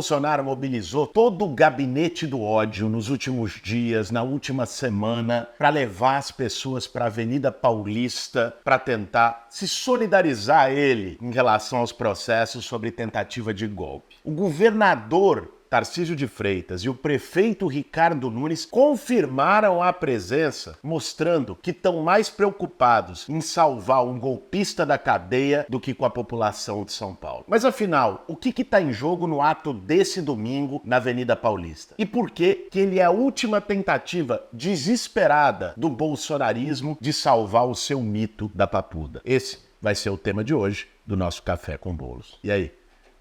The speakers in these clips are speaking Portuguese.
Bolsonaro mobilizou todo o gabinete do ódio nos últimos dias, na última semana, para levar as pessoas para a Avenida Paulista para tentar se solidarizar ele em relação aos processos sobre tentativa de golpe. O governador Tarcísio de Freitas e o prefeito Ricardo Nunes confirmaram a presença, mostrando que estão mais preocupados em salvar um golpista da cadeia do que com a população de São Paulo. Mas afinal, o que está em jogo no ato desse domingo na Avenida Paulista? E por que ele é a última tentativa desesperada do bolsonarismo de salvar o seu mito da papuda? Esse vai ser o tema de hoje do nosso Café com Bolos. E aí,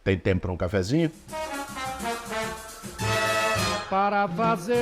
tem tempo para um cafezinho? Para fazer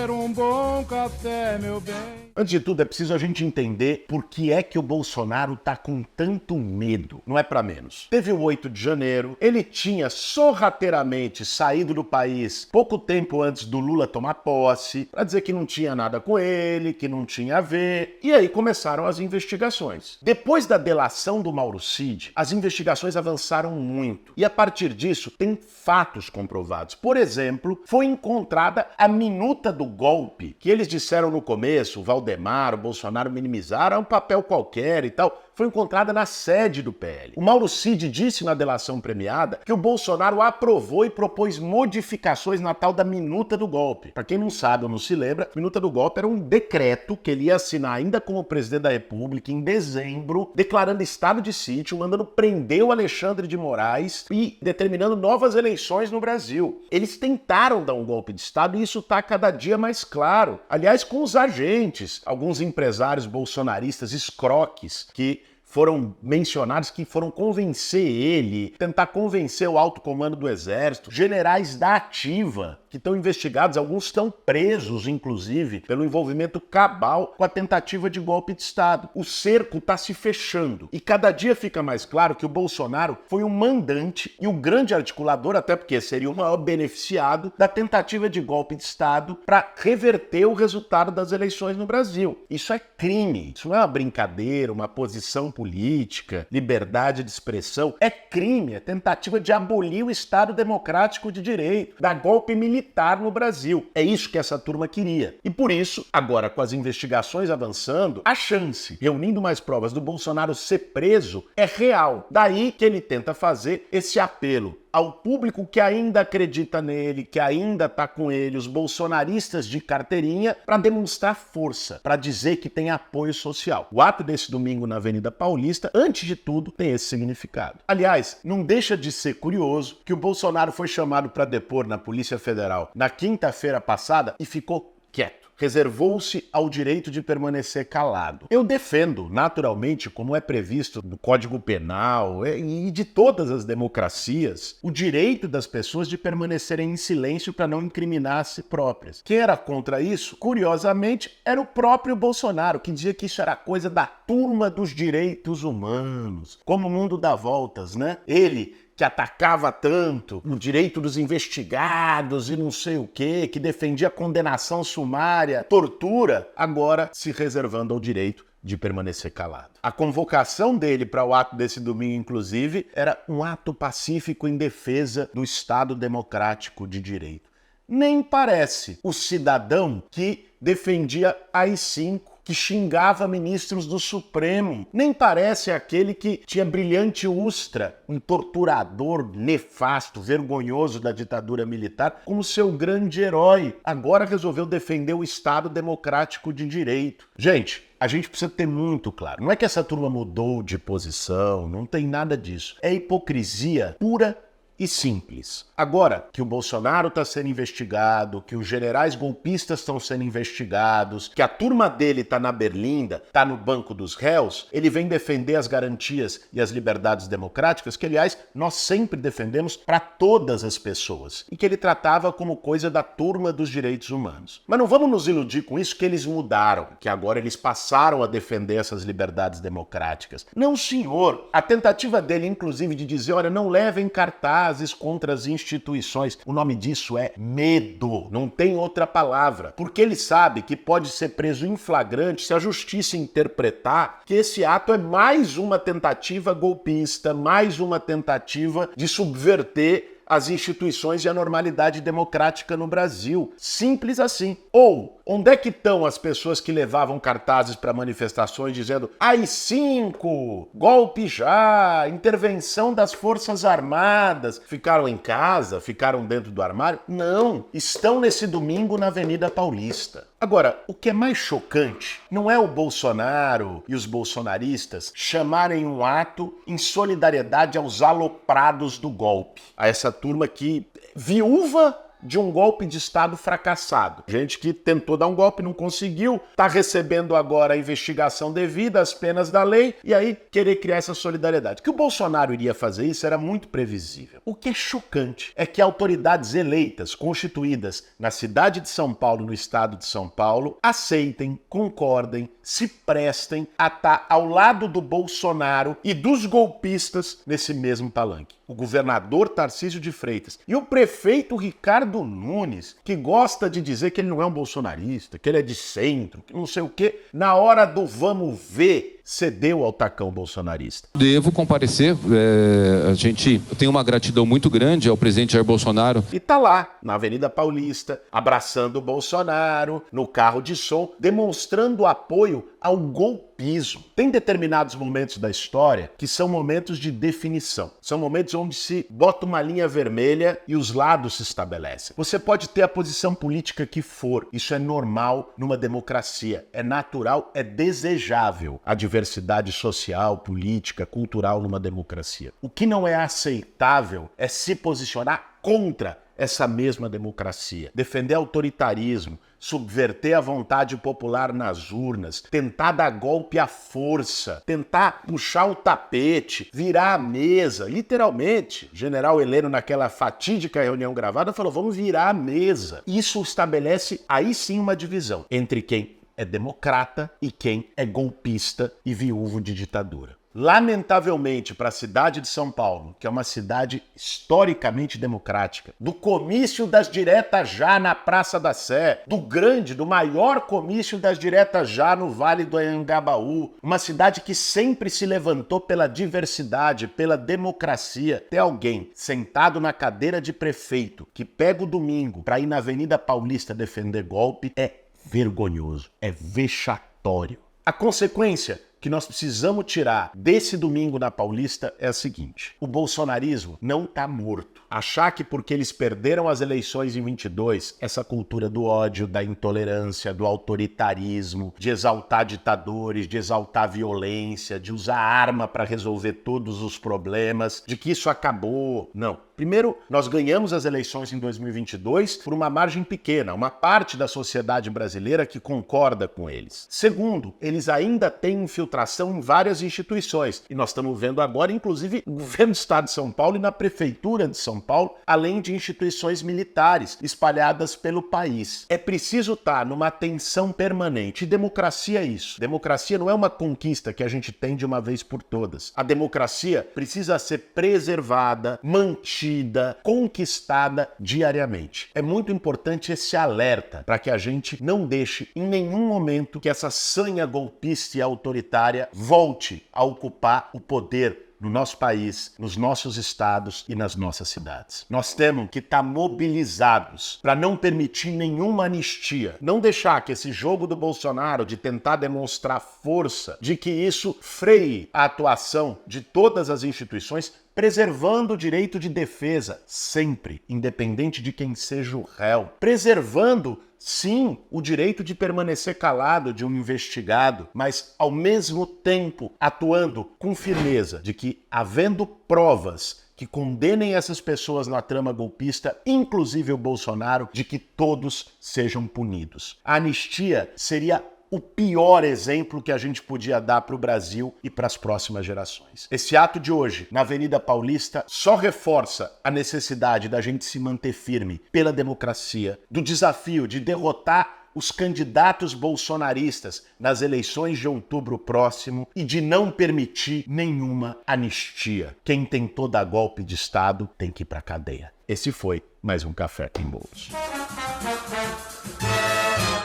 um bom café, meu bem. Antes de tudo, é preciso a gente entender por que é que o Bolsonaro tá com tanto medo. Não é pra menos. Teve o 8 de janeiro, ele tinha sorrateiramente saído do país pouco tempo antes do Lula tomar posse, pra dizer que não tinha nada com ele, que não tinha a ver. E aí começaram as investigações. Depois da delação do Mauro Cid, as investigações avançaram muito. E a partir disso, tem fatos comprovados. Por exemplo, foi encontrada a minuta do golpe, que eles disseram no começo, o Valdemar, o Bolsonaro minimizaram, um papel qualquer e tal, foi encontrada na sede do PL. O Mauro Cid disse na delação premiada que o Bolsonaro aprovou e propôs modificações na tal da minuta do golpe. Para quem não sabe ou não se lembra, a minuta do golpe era um decreto que ele ia assinar ainda como presidente da República em dezembro, declarando estado de sítio, mandando prender o Alexandre de Moraes e determinando novas eleições no Brasil. Eles tentaram dar um golpe de estado e isso está cada dia mais claro. Aliás, com os agentes, alguns empresários bolsonaristas escroques que foram mencionados, que foram convencer ele, tentar convencer o alto comando do Exército, generais da ativa, que estão investigados, alguns estão presos, inclusive, pelo envolvimento cabal com a tentativa de golpe de Estado. O cerco está se fechando e cada dia fica mais claro que o Bolsonaro foi o mandante e o grande articulador, até porque seria o maior beneficiado da tentativa de golpe de Estado para reverter o resultado das eleições no Brasil. Isso é crime, isso não é uma brincadeira, uma posição política, liberdade de expressão, é crime, é tentativa de abolir o Estado democrático de direito, dar golpe militar no Brasil. É isso que essa turma queria. E por isso, agora com as investigações avançando, a chance, reunindo mais provas, do Bolsonaro ser preso é real. Daí que ele tenta fazer esse apelo ao público que ainda acredita nele, que ainda está com ele, os bolsonaristas de carteirinha, para demonstrar força, para dizer que tem apoio social. O ato desse domingo na Avenida Paulista, antes de tudo, tem esse significado. Aliás, não deixa de ser curioso que o Bolsonaro foi chamado para depor na Polícia Federal na quinta-feira passada e ficou quieto. Reservou-se ao direito de permanecer calado. Eu defendo, naturalmente, como é previsto no Código Penal e de todas as democracias, o direito das pessoas de permanecerem em silêncio para não incriminar a si próprias. Quem era contra isso, curiosamente, era o próprio Bolsonaro, que dizia que isso era coisa da turma dos direitos humanos. Como o mundo dá voltas, né? Ele que atacava tanto o direito dos investigados e não sei o quê, que defendia condenação sumária, tortura, agora se reservando ao direito de permanecer calado. A convocação dele para o ato desse domingo, inclusive, era um ato pacífico em defesa do Estado democrático de direito. Nem parece o cidadão que defendia AI-5, que xingava ministros do Supremo. Nem parece aquele que tinha brilhante Ustra, um torturador nefasto, vergonhoso da ditadura militar, como seu grande herói. Agora resolveu defender o Estado democrático de direito. Gente, a gente precisa ter muito claro. Não é que essa turma mudou de posição, não tem nada disso. É hipocrisia pura e simples. Agora que o Bolsonaro está sendo investigado, que os generais golpistas estão sendo investigados, que a turma dele está na berlinda, está no banco dos réus, ele vem defender as garantias e as liberdades democráticas, que, aliás, nós sempre defendemos para todas as pessoas, e que ele tratava como coisa da turma dos direitos humanos. Mas não vamos nos iludir com isso que eles mudaram, que agora eles passaram a defender essas liberdades democráticas. Não, senhor. A tentativa dele, inclusive, de dizer, olha, não levem cartazes contra as instituições. O nome disso é medo, não tem outra palavra. Porque ele sabe que pode ser preso em flagrante se a justiça interpretar que esse ato é mais uma tentativa golpista, mais uma tentativa de subverter as instituições e a normalidade democrática no Brasil. Simples assim. Ou, onde é que estão as pessoas que levavam cartazes para manifestações dizendo AI-5, golpe já, intervenção das Forças Armadas? Ficaram em casa? Ficaram dentro do armário? Não, estão nesse domingo na Avenida Paulista. Agora, o que é mais chocante não é o Bolsonaro e os bolsonaristas chamarem um ato em solidariedade aos aloprados do golpe. A essa turma que, viúva de um golpe de Estado fracassado. Gente que tentou dar um golpe, não conseguiu, está recebendo agora a investigação devida, as penas da lei, e aí querer criar essa solidariedade. Que o Bolsonaro iria fazer isso era muito previsível. O que é chocante é que autoridades eleitas, constituídas na cidade de São Paulo, no estado de São Paulo, aceitem, concordem, se prestem a estar ao lado do Bolsonaro e dos golpistas nesse mesmo palanque. O governador Tarcísio de Freitas e o prefeito Ricardo Nunes, que gosta de dizer que ele não é um bolsonarista, que ele é de centro, que não sei o quê, na hora do vamos ver, cedeu ao tacão bolsonarista. Devo comparecer, eu tenho uma gratidão muito grande ao presidente Jair Bolsonaro. E tá lá, na Avenida Paulista, abraçando o Bolsonaro, no carro de som, demonstrando apoio ao golpismo. Tem determinados momentos da história que são momentos de definição. São momentos onde se bota uma linha vermelha e os lados se estabelecem. Você pode ter a posição política que for. Isso é normal numa democracia. É natural, é desejável a diversidade social, política, cultural numa democracia. O que não é aceitável é se posicionar contra essa mesma democracia. Defender autoritarismo, subverter a vontade popular nas urnas, tentar dar golpe à força, tentar puxar o tapete, virar a mesa. Literalmente, General Heleno, naquela fatídica reunião gravada, falou: vamos virar a mesa. Isso estabelece aí sim uma divisão entre quem é democrata e quem é golpista e viúvo de ditadura. Lamentavelmente, para a cidade de São Paulo, que é uma cidade historicamente democrática, do comício das diretas já na Praça da Sé, do maior comício das diretas já no Vale do Anhangabaú, uma cidade que sempre se levantou pela diversidade, pela democracia, ter alguém sentado na cadeira de prefeito que pega o domingo para ir na Avenida Paulista defender golpe é vergonhoso, é vexatório. A consequência que nós precisamos tirar desse domingo na Paulista é a seguinte: o bolsonarismo não está morto. Achar que porque eles perderam as eleições em 22, essa cultura do ódio, da intolerância, do autoritarismo, de exaltar ditadores, de exaltar violência, de usar arma para resolver todos os problemas, de que isso acabou. Não. Primeiro, nós ganhamos as eleições em 2022 por uma margem pequena, uma parte da sociedade brasileira que concorda com eles. Segundo, eles ainda têm infiltração em várias instituições. E nós estamos vendo agora, inclusive, no governo do estado de São Paulo e na prefeitura de São Paulo, além de instituições militares espalhadas pelo país. É preciso estar numa tensão permanente. E democracia é isso. Democracia não é uma conquista que a gente tem de uma vez por todas. A democracia precisa ser preservada, mantida, conquistada diariamente. É muito importante esse alerta para que a gente não deixe em nenhum momento que essa sanha golpista e autoritária volte a ocupar o poder no nosso país, nos nossos estados e nas nossas cidades. Nós temos que estar mobilizados para não permitir nenhuma anistia, não deixar que esse jogo do Bolsonaro de tentar demonstrar força, de que isso freie a atuação de todas as instituições, preservando o direito de defesa, sempre, independente de quem seja o réu, preservando sim, o direito de permanecer calado de um investigado, mas ao mesmo tempo atuando com firmeza de que, havendo provas que condenem essas pessoas na trama golpista, inclusive o Bolsonaro, de que todos sejam punidos. A anistia seria o pior exemplo que a gente podia dar para o Brasil e para as próximas gerações. Esse ato de hoje, na Avenida Paulista, só reforça a necessidade da gente se manter firme pela democracia, do desafio de derrotar os candidatos bolsonaristas nas eleições de outubro próximo e de não permitir nenhuma anistia. Quem tentou dar golpe de Estado tem que ir para a cadeia. Esse foi mais um Café com Bolos.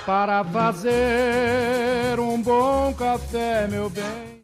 Para fazer um bom café, meu bem.